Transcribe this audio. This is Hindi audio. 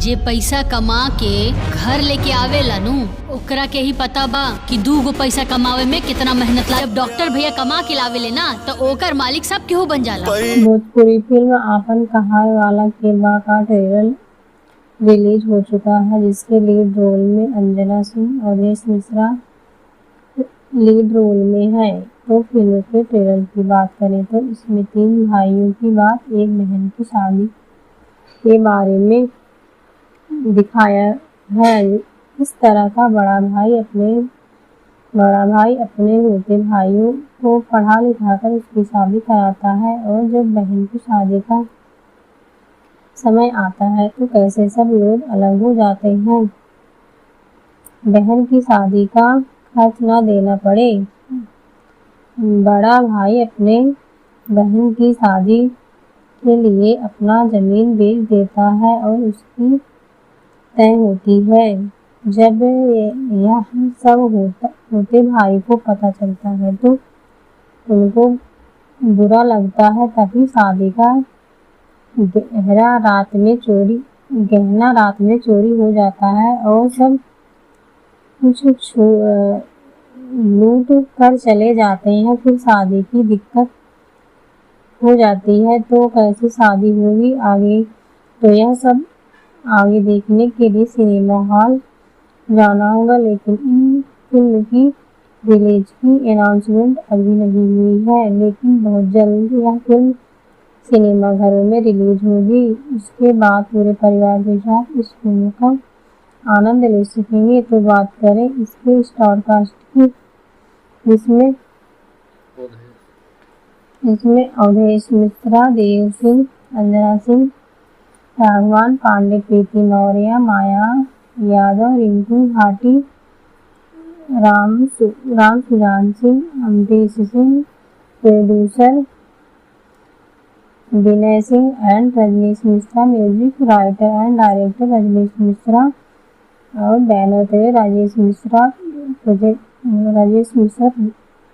जे पैसा कमा के घर लेके आवेला नु ओकरा के ही पता बा कि 2 गो पैसा कमावे में कितना मेहनत लगे। जब डॉक्टर भैया कमा के लावेले ना तो ओकर मालिक सब केहू बन जाला। भोजपुरी फिल्म आपन कहाय वाला के बा का ट्रेलर रिलीज हो चुका है, जिसके लीड रोल में अंजना सिंह और यश मिश्रा लीड रोल में है। तो फिल्म के ट्रेलर की बात करें तो इसमें 3 भाइयों की बात, एक बहन की शादी के बारे में दिखाया है। इस तरह का बड़ा भाई अपने होते भाइयों को पढ़ा लिखा कर उसकी शादी कराता है, और जब बहन की शादी का समय आता है तो कैसे सब लोग अलग हो जाते हैं। बहन की शादी का खर्च न देना पड़े, बड़ा भाई अपने बहन की शादी के लिए अपना जमीन बेच देता है और उसकी तय होती है। जब यह सब होते भाई को पता चलता है तो उनको बुरा लगता है। तभी शादी का गहना रात में चोरी हो जाता है और सब कुछ लूट कर चले जाते हैं। फिर शादी की दिक्कत हो जाती है, तो कैसी शादी होगी आगे, तो यह सब आगे देखने के लिए सिनेमा हॉल जाना होगा। लेकिन इन फिल्म की रिलीज की अनाउंसमेंट अभी नहीं हुई है, लेकिन बहुत जल्द यह फिल्म सिनेमा घरों में रिलीज होगी। उसके बाद पूरे परिवार के साथ इस फिल्म का आनंद ले सकेंगे। तो बात करें इसके स्टार कास्ट की, जिसमें Awadhesh Mishra, Dev Singh, Anjana Singh, Raghavan Pandey, Preeti Maurya, Maya Yadav, Rinku Bhati, Ram Sujan Singh, Amrish Singh, producer Vinay Singh and Rajnish Mishra, music writer and director Rajnish Mishra और बैनर थे राजेश मिश्रा